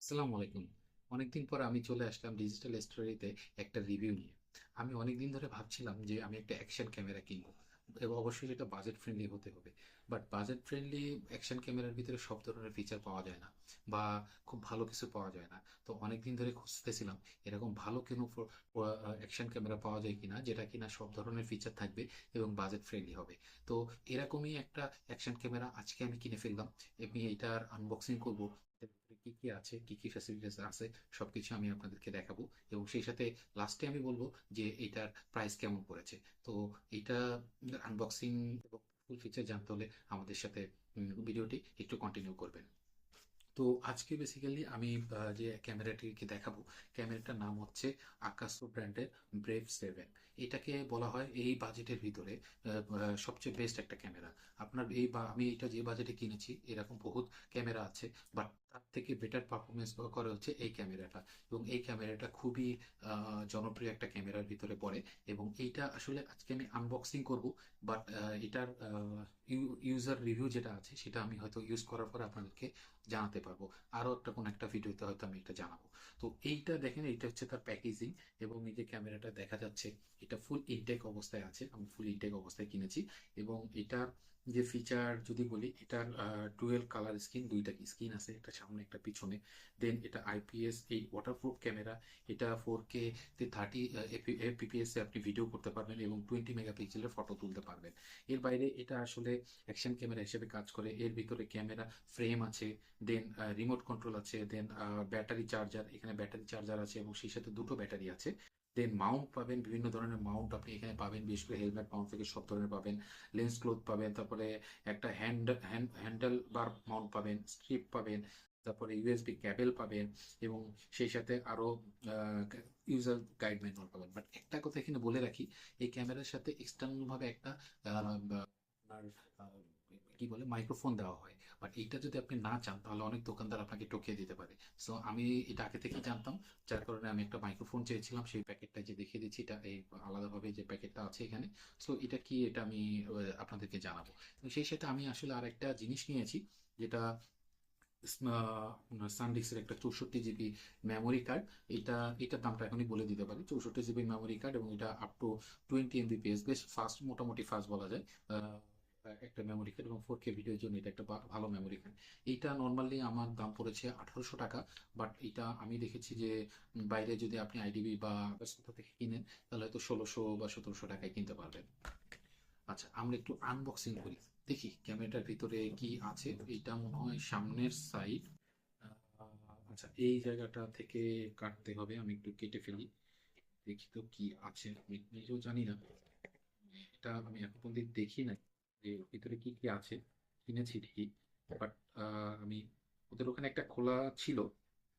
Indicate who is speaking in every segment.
Speaker 1: আসসালামু আলাইকুম। অনেকদিন পর আমি চলে আসলাম ডিজিটাল স্টোরিতে একটা রিভিউ নিয়ে। আমি অনেকদিন ধরে ভাবছিলাম যে আমি একটা অ্যাকশন ক্যামেরা কিনবো, এবং অবশ্যই সেটা বাজেট ফ্রেন্ডলি হতে হবে। বাট বাজেট ফ্রেন্ডলি অ্যাকশন ক্যামেরার ভিতরে সব ধরনের ফিচার পাওয়া যায় না, বা খুব ভালো কিছু পাওয়া যায় না। তো অনেকদিন ধরে খুঁজতেছিলাম এরকম ভালো কোনো অ্যাকশন ক্যামেরা পাওয়া যায় কিনা, যেটা কিনা সব ধরনের ফিচার থাকবে এবং বাজেট ফ্রেন্ডলি হবে। তো এরকমই একটা অ্যাকশন ক্যামেরা আজকে আমি কিনে ফেললাম। আমি এটার আনবক্সিং করব, এর ভিতরে কি কি আছে, কি কি ফ্যাসিলিটিস আছে, সবকিছু আমি আপনাদেরকে দেখাবো। এবং সেই সাথে লাস্টে আমি বলবো যে এটার প্রাইস কেমন পড়েছে। তো এটা আনবক্সিং এবং ফুল ফিচার জানতে হলে আমাদের সাথে ভিডিওটি একটু কন্টিনিউ করবেন। তো আজকে বেসিক্যালি আমি যে ক্যামেরাটিকে দেখাবো, ক্যামেরাটার নাম হচ্ছে আকাশো ব্র্যান্ডের ব্রেভ 7। এটাকে বলা হয় এই বাজেটের ভিতরে সবচেয়ে বেস্ট একটা ক্যামেরা। আপনার আমি এটা যে বাজেটে কিনেছি, এরকম বহুত ক্যামেরা আছে, বাট তার থেকে বেটার পারফরমেন্স করে হচ্ছে এই ক্যামেরাটা। এবং এই ক্যামেরাটা খুবই জনপ্রিয় একটা ক্যামেরার ভিতরে পড়ে। এবং এইটা আসলে আজকে আমি আনবক্সিং করব, বাট এটার ইউজার রিভিউ যেটা আছে সেটা আমি হয়তো ইউজ করার পর আপনাদেরকে জানাতে পারবো। আরো একটা কোন একটা ভিডিওতে হয়তো আমি এটা জানাবো। তো এইটা দেখেন, এটা হচ্ছে তার প্যাকেজিং। এবং এই যে ক্যামেরাটা দেখা যাচ্ছে, এটা ফুল ইনটেক অবস্থায় আছে, আমি ফুল ইনটেক অবস্থায় কিনেছি। এবং এটার যে ফিচার যদি বলি, এটার ডুয়েল কালার স্ক্রিন, দুইটা স্ক্রিন আছে, একটা সামনে একটা পিছনে। দেন এটা আইপিএস এই ওয়াটারপ্রুফ ক্যামেরা। এটা 4K তে 30 fps এ আপনি ভিডিও করতে পারবেন এবং 20 মেগাপিক্সেলের ফটো তুলতে পারবেন। এর বাইরে এটা আসলে অ্যাকশন ক্যামেরা হিসেবে কাজ করে। এর ভিতরে ক্যামেরা ফ্রেম আছে, দেন রিমোট কন্ট্রোল আছে, দেন ব্যাটারি চার্জার, এখানে ব্যাটারি চার্জার আছে এবং সেই সাথে দুটো ব্যাটারি আছে। দেন মাউন্ট পাবেন, বিভিন্ন ধরনের মাউন্ট আপনি এখানে পাবেন, বিশেষ করে হেলমেট মাউন্ট থেকে সব ধরনের পাবেন। লেন্স ক্লোথ পাবেন, তারপরে একটা হ্যান্ডেল বার মাউন্ট পাবেন, স্ট্রিপ পাবেন, তারপরে ইউএসবি ক্যাবেল পাবেন। এবং সেই সাথে আরো ইউজার গাইড ম্যানুয়াল পাবেন। বাট একটা কথা এখানে বলে রাখি, এই ক্যামেরার সাথে এক্সটার্নাল ভাবে একটা আপনার কি বলে মাইক্রোফোন দেওয়া হয়। বাট এইটা যদি আপনি না চান, তাহলে অনেক দোকানদার আপনাকে টকিয়ে দিতে পারে। সো আমি এটা আগে থেকেই জানতাম, যার কারণে আমি একটা মাইক্রোফোন চেয়েছিলাম। সেই প্যাকেটটা যে দেখিয়ে দিচ্ছি, এটা এই আলাদাভাবে যে প্যাকেটটা আছে এখানে। সো এটা কি, এটা আমি আপনাদেরকে জানাবো। তো সেই সাথে আমি আসলে আর একটা জিনিস নিয়েছি, যেটা সানডিস্কের একটা 64 জিবি মেমোরি কার্ড। এটা এটার দামটা এখনই বলে দিতে পারি। 64 জিবি মেমোরি কার্ড, এবং এটা আপ টু 20 Mbps, বেশ ফাস্ট, মোটামুটি ফাস্ট বলা যায়। একটা মেমোরি কার্ড, এবং 4K ভিডিওর জন্য এটা একটা ভালো মেমোরি কার্ড। এইটা নর্মালি আমার দাম পড়েছে 1800 টাকা। বাট এটা আমি দেখেছি যে বাইরে যদি আপনি আইডিবি বা আদার্স কোথা থেকে কিনেন, তাহলে হয়তো 1600 বা 1700 টাকায় কিনতে পারবেন। আচ্ছা, আমরা একটু আনবক্সিং করি, দেখি ক্যামেরাটার ভিতরে কি আছে। এটা মনে হয় সামনের সাইড। আচ্ছা, এই জায়গাটা থেকে কাটতে হবে, আমি একটু কেটে ফেলি, দেখি তো কি আছে। আমি নিজেও জানি না, এটা আমি এখন পর্যন্ত দেখি না যে ভিতরে কি কি আছে। কিনেছি ঠিকই, বাট আমি ওদের ওখানে একটা খোলা ছিল,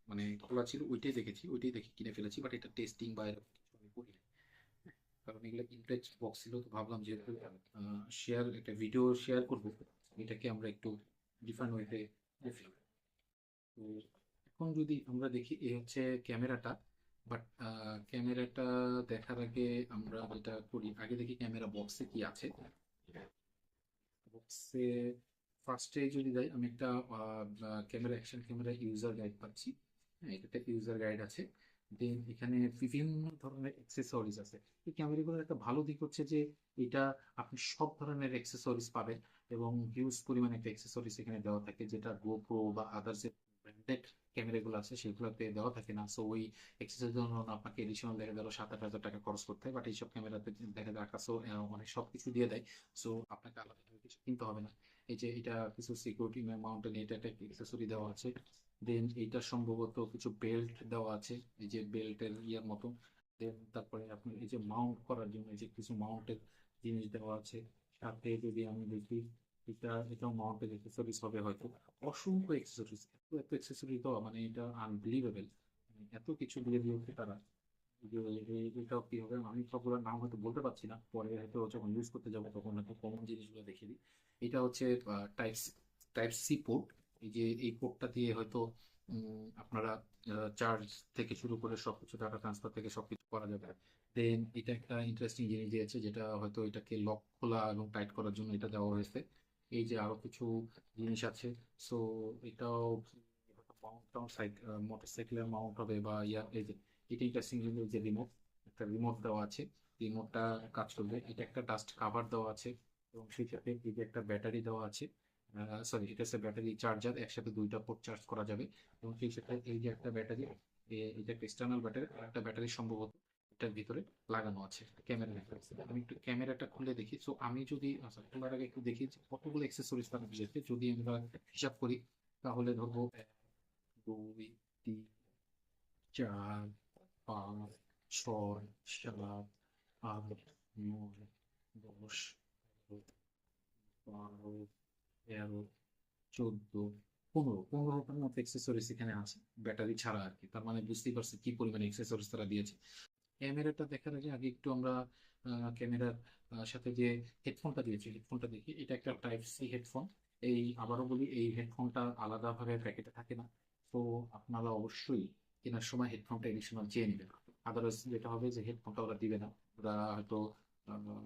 Speaker 1: মানে খোলা ছিল, ওইটাই দেখেছি, ওইটাই দেখে কিনে ফেলেছি। বাট এটা টেস্টিং বা এরকম কিছু আমি করি নাই। কারণ এগুলো ইনটেক্স বক্স ছিল, তো ভাবলাম যে শেয়ার, একটা ভিডিও শেয়ার করবো, এটাকে আমরা একটু ডিফারেন্ট ওয়েতে দেখি। তো এখন যদি আমরা দেখি, এই হচ্ছে ক্যামেরাটা। বাট ক্যামেরাটা দেখার আগে আমরা যেটা করি, আগে দেখি ক্যামেরা বক্সে কি আছে। বক্সে ফার্স্টে যদি যাই, আমি একটা camera, action camera user guide পাচ্ছি। হ্যাঁ, এটা একটা ইউজার গাইড আছে। দেন এখানে বিভিন্ন ধরনের অ্যাক্সেসরিজ আছে। এই ক্যামেরাগুলোর একটা ভালো দিক হচ্ছে যে এটা আপনি সব ধরনের অ্যাক্সেসরিজ পাবেন। এবং হিউজ পরিমাণে একটা অ্যাক্সেসরিজ এখানে দেওয়া থাকে, যেটা গোপ্রো বা আদার্স যে ব্র্যান্ডেড ক্যামেরাগুলো আছে সেগুলোতে দেওয়া থাকে না। সো ওই এক্সেসরিজ জন্য আপনাকে এডিশনাল দেখা গেল 7-8 হাজার টাকা খরচ করতে হয়। বাট এইসব ক্যামেরাতে দেখা যায় আকাশও অনেক সবকিছু দিয়ে দেয়। সো আপনাকে আলাদা করে কিছু কিনতে হবে না। এই যে এটা কিছু সিকিউরিটি মাউন্টেন, এটা একটা অ্যাক্সেসরি দেওয়া আছে। দেন এইটা সম্ভবত কিছু বেল্ট দেওয়া আছে, এই যে বেল্টের ইয়ার মতো। দেন তারপরে আপনি এই যে মাউন্ট করার জন্য এই যে কিছু মাউন্টের জিনিস দেওয়া আছে। সাথে যদি আমি দেখি, এটাও মাউন্টের অ্যাক্সেসরিজ হবে হয়তো। অসংখ্য অ্যাক্সেসরিজ, এত এত অ্যাক্সেসরি দেওয়া, মানে এটা আনবিলিভেবল। এত কিছু দিয়ে দিয়েছে তারা যে এটাও কি হবে, আমি সবগুলোর নাম হয়তো বলতে পারছি না, পরে হয়তো যখন ইউজ করতে যাবো তখন হয়তো কমন জিনিসগুলো দেখে দিই। এটা হচ্ছে টাইপ টাইপ সি পোর্ট। এই যে এই পোর্টটা দিয়ে হয়তো আপনারা চার্জ থেকে শুরু করে সবকিছু, ডাটা ট্রান্সফার থেকে সবকিছু করা যাবে। দেন এটা একটা ইন্টারেস্টিং জিনিস দিয়েছে, যেটা হয়তো এটাকে লক খোলা এবং টাইট করার জন্য এটা দেওয়া হয়েছে। এই যে আরো কিছু জিনিস আছে। সো এটাও মাউন্ট টাউন মোটরসাইকেলের মাউন্ট হবে বা ইয়া, এই যে এটা ইন্টারেস্টিং জিনিস যে রিমোট, একটা রিমোট দেওয়া আছে, রিমোটটা কাজ করবে। এটা একটা ডাস্ট কাভার দেওয়া আছে এবং সেই সাথে এই যে একটা ব্যাটারি দেওয়া আছে, সরি এটা হচ্ছে ব্যাটারি চার্জার, একসাথে দুইটা পোর্ট চার্জ করা যাবে। এবং সেই সাথে এই যে একটা ব্যাটারি, এই যে একটা এক্সটার্নাল ব্যাটারি আর একটা ব্যাটারি সম্ভবত এটার ভিতরে লাগানো আছে। ক্যামেরা দেখা যাচ্ছে, আমি একটু ক্যামেরাটা খুলে দেখি। সো আমি যদি, আচ্ছা খোলার আগে একটু দেখি যে কতগুলো অ্যাক্সেসরিজ তারা দিয়েছে। যদি আমরা হিসাব করি তাহলে ধরবো 2, 3, 4, 5, 6, 7, 8, 9, 10, 12, 13, 14, 15টার মতো অ্যাক্সেসরিজ এখানে আছে, ব্যাটারি ছাড়া আর কি। তার মানে বুঝতেই পারছি কি পরিমাণে অ্যাক্সেসরিজ তারা দিয়েছে। ক্যামেরাটা দেখার আগে আগে একটু আমরা ক্যামেরার সাথে যে হেডফোনটা দিয়েছে হেডফোনটা দেখি। এটা একটা টাইপ সি হেডফোন। এই আবারও বলি, এই হেডফোনটা আলাদাভাবে প্যাকেটে থাকে না। তো আপনারা অবশ্যই কেনার সময় হেডফোনটা এডিশনাল চেয়ে নেবেন। আদারওয়াইজ যেটা হবে যে হেডফোনটা ওরা দিবে না, ওরা হয়তো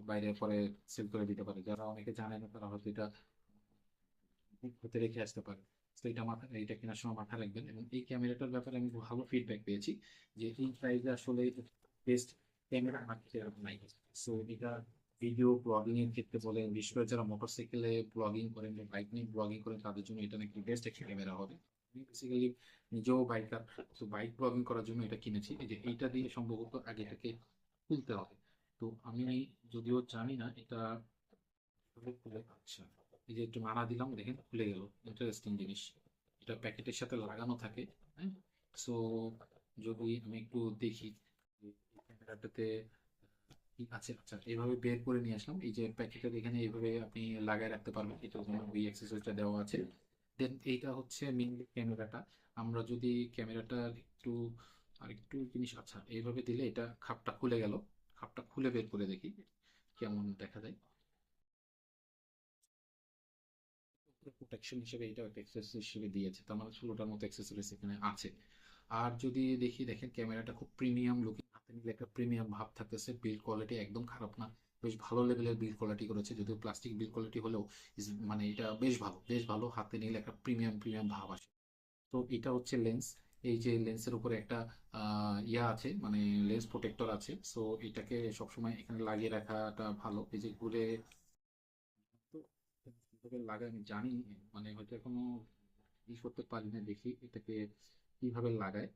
Speaker 1: বাইরে পরে সেল করে দিতে পারে। যারা অনেকে জানে না তারা হয়তো এটা হতে রেখে আসতে পারে। তো এটা মাথা, এটা কেনার সময় মাথায় রাখবেন। এবং এই ক্যামেরাটার ব্যাপারে আমি ভালো ফিডব্যাক পেয়েছি যে এই প্রাইসে আসলে বেস্ট ক্যামেরা মার্কেটে এরকম নাই। সো এটা ভিডিও ব্লগিং এর ক্ষেত্রে বলেন, বিশেষ করে যারা মোটরসাইকেলে ব্লগিং করেন বা বাইক নিয়ে ব্লগিং করেন তাদের জন্য এটা নাকি বেস্ট একটা ক্যামেরা হবে। আমি বেসিক্যালি নিজেও বাইকার, তো বাইক ব্লগিং করার জন্য এটা কিনেছি। এই যে এইটা দিয়ে সম্ভবত আগে এটাকে খুলতে হবে। তো আমি যদিও জানি না এটা কিভাবে খুলে। আচ্ছা, এই যে একটু নাড়া দিলাম, দেখেন খুলে গেল। ইন্টারেস্টিং জিনিস, এটা প্যাকেটের সাথে লাগানো থাকে। হ্যাঁ, সো যদি আমি একটু দেখি যে এই ক্যামেরাটাতে কি আছে। আচ্ছা, এইভাবে বের করে নিয়ে আসলাম। এই যে প্যাকেটের এখানে এইভাবে আপনি লাগায় রাখতে পারবেন, এটার জন্য ওই অ্যাক্সেসরিজটা দেওয়া আছে। দেন এইটা হচ্ছে মেইনলি ক্যামেরাটা। আমরা যদি ক্যামেরাটার একটু আর একটু জিনিস, আচ্ছা এইভাবে দিলে এটা খাপটা খুলে গেল। খাপটা খুলে বের করে দেখি কেমন দেখা যায়। প্রোটেকশন হিসেবে এটাও একটা অ্যাক্সেসরিজ হিসেবে দিয়েছে, তার মানে 16টার মতো অ্যাক্সেসরিজ এখানে আছে। আর যদি দেখি, দেখেন ক্যামেরাটা খুব প্রিমিয়াম লুকিং, হাতে নিলে একটা প্রিমিয়াম ভাব থাকতেছে। বিল্ড কোয়ালিটি একদম খারাপ না, বেশ ভালো লেভেলের বিল্ড কোয়ালিটি করেছে। যদিও প্লাস্টিক বিল্ড কোয়ালিটি হলেও মানে এটা বেশ ভালো, বেশ ভালো। হাতে নিলে একটা প্রিমিয়াম প্রিমিয়াম ভাব আসে। তো এটা হচ্ছে লেন্স। এই যে লেন্সের উপরে একটা ইয়া আছে, মানে লেন্স প্রোটেক্টর আছে। সো এটাকে সবসময় এখানে লাগিয়ে রাখাটা ভালো। এই যে ঘুরে, তো কিভাবে লাগাই আমি জানি, মানে হয়তো এখনো করতে পারি না। দেখি এটাকে কিভাবে লাগায়।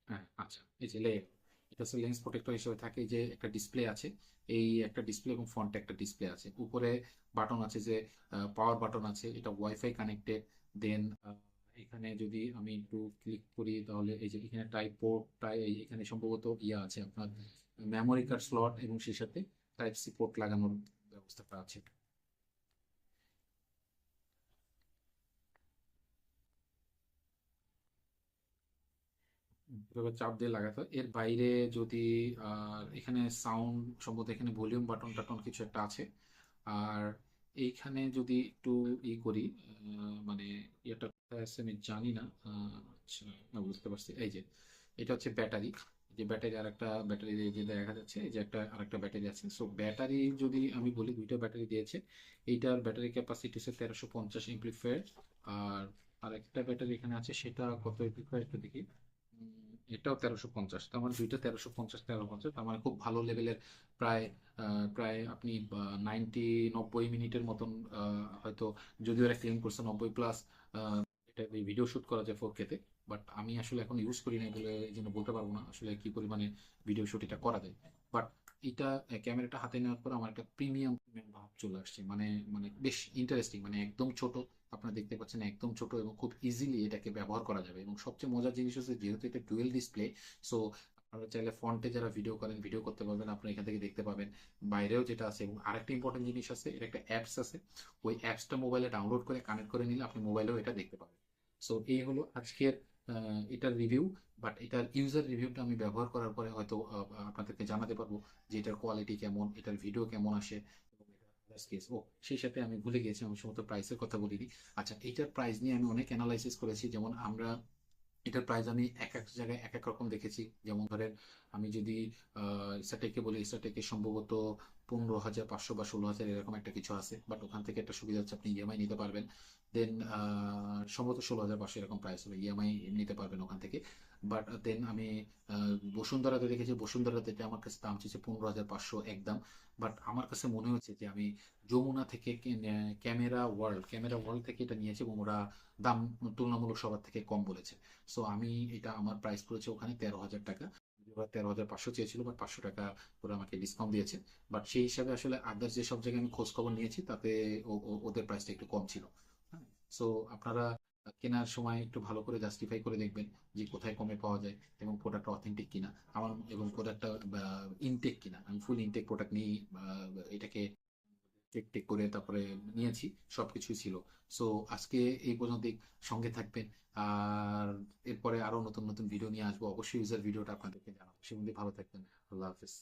Speaker 1: হ্যাঁ, আচ্ছা এই যে এটা হচ্ছে লেন্স প্রোটেক্টর হিসেবে থাকে। এই যে একটা ডিসপ্লে আছে, এই একটা ডিসপ্লে এবং ফ্রন্টে একটা ডিসপ্লে আছে। উপরে বাটন আছে, যে পাওয়ার বাটন আছে, এটা ওয়াইফাই কানেক্টেড। দেন এখানে যদি আমি একটু ক্লিক করি তাহলে এই যে এখানে টাইপ পোর্ট, এখানে সম্ভবত ইয়া আছে আপনার মেমোরি কার্ড স্লট, এবং সেই সাথে টাইপ সি পোর্ট লাগানোর ব্যবস্থাটা আছে। এভাবে চাপ দিয়ে লাগাতে হয়। এর বাইরে যদি এখানে সাউন্ড সম্ভবত এখানে ভলিউম বাটন টাটন কিছু একটা আছে। আর এইখানে যদি একটু করি, মানে এটা কোথায় আছে আমি জানি না। আচ্ছা, না, বুঝতে পারছি। এই যে এটা হচ্ছে ব্যাটারি, যে ব্যাটারি, আর একটা ব্যাটারি যে দেখা যাচ্ছে, এই যে একটা আরেকটা ব্যাটারি আছে। সো ব্যাটারি যদি আমি বলি, দুইটা ব্যাটারি দিয়েছে। এইটার ব্যাটারি ক্যাপাসিটি হচ্ছে 1350 এমপ্লিফায়ার। আর আরেকটা ব্যাটারি এখানে আছে, সেটা কত এমপ্লিফায়ার একটু দেখি। এটাও 1350, তার মানে দুইটা 1350 1350, তার মানে খুব ভালো লেভেলের। প্রায় প্রায় আপনি 90 90 মিনিটের মতন হয়তো, যদিও এরা ক্লেম করছে 90+। এটা ভিডিও শুট করা যায় 4K তে। বাট আমি আসলে এখন ইউজ করি না বলে এই জন্য বলতে পারবো না আসলে কি পরিমাণে ভিডিও শুট এটা করা যায়। বাট এটা ক্যামেরাটা হাতে নেওয়ার পর আমার একটা প্রিমিয়াম প্রিমিয়াম ভাব চলে আসছে। মানে মানে বেশ ইন্টারেস্টিং, মানে একদম ছোট, আপনারা দেখতে পাচ্ছেন একদম ছোট, এবং খুব ইজিলি এটাকে ব্যবহার করা যাবে। এবং সবচেয়ে মজার জিনিস হচ্ছে যেহেতু এটা ডুয়েল ডিসপ্লে, সো আপনারা চাইলে ফ্রন্টে যারা ভিডিও করেন ভিডিও করতে পারবেন, আপনারা এখান থেকে দেখতে পাবেন। বাইরেও যেটা আছে, এবং আরেকটা ইম্পর্টেন্ট জিনিস আছে, এটা একটা অ্যাপস আছে। ওই অ্যাপসটা মোবাইলে ডাউনলোড করে কানেক্ট করে নিলে আপনি মোবাইলেও এটা দেখতে পাবেন। সো এই হলো আজকের এটার রিভিউ। বাট এটার ইউজার রিভিউটা আমি ব্যবহার করার পরে হয়তো আপনাদেরকে জানাতে পারবো যে এটার কোয়ালিটি কেমন, এটার ভিডিও কেমন আসে। এবং এটার কেস, ও সেই সাথে আমি ভুলে গেছি, আমি সমস্ত প্রাইসের কথা বলিনি। আচ্ছা, এইটার প্রাইস নিয়ে আমি অনেক অ্যানালাইসিস করেছি। যেমন আমরা এটার প্রাইস আমি এক এক জায়গায় এক এক রকম দেখেছি। যেমন ধরেন আমি যদি স্টারটেকে বলি, স্টারটেকে সম্ভবত 15,500 বা 16,000 এরকম একটা কিছু আছে। বাট ওখান থেকে একটা সুবিধা হচ্ছে আপনি ইএমআই নিতে পারবেন। দেন সম্ভবত 16,500 এরকম প্রাইস হলো, ইএমআই নিতে পারবেন ওখান থেকে। বাট দেন আমি বসুন্ধরাতে দেখেছি, বসুন্ধরাতে এটা আমার কাছে দাম চেয়েছে 15,500 একদম। বাট আমার কাছে মনে হচ্ছে যে আমি যমুনা থেকে ক্যামেরা ওয়ার্ল্ড থেকে এটা নিয়েছি, এবং ওরা দাম তুলনামূলক সবার থেকে কম বলেছে। সো আমি এটা, আমার প্রাইস পড়েছে ওখানে 13,000 টাকা। ওরা 13,500 চেয়েছিল, বাট 500 টাকা ওরা আমাকে ডিসকাউন্ট দিয়েছে। বাট সেই হিসাবে আসলে আদার্স যেসব জায়গায় আমি খোঁজ খবর নিয়েছি তাতে ওদের প্রাইসটা একটু কম ছিল। হ্যাঁ। সো আপনারা কেনার সময় একটু ভালো করে জাস্টিফাই করে দেখবেন যে কোথায় কমে পাওয়া যায়, এবং প্রোডাক্টটা অথেন্টিক কিনা আমার, এবং প্রোডাক্টটা ইনটেক কিনা। আমি ফুল ইনটেক প্রোডাক্ট নিয়ে এটাকে চেক টেক করে তারপরে নিয়েছি, সবকিছুই ছিল। সো আজকে এই পর্যন্তই, সঙ্গে থাকবেন। আর এরপরে আরো নতুন নতুন ভিডিও নিয়ে আসবো, অবশ্যই ইউজার ভিডিওটা আপনাদেরকে জানাবো। সে মধ্যে ভালো থাকবেন। আল্লাহ হাফেজ।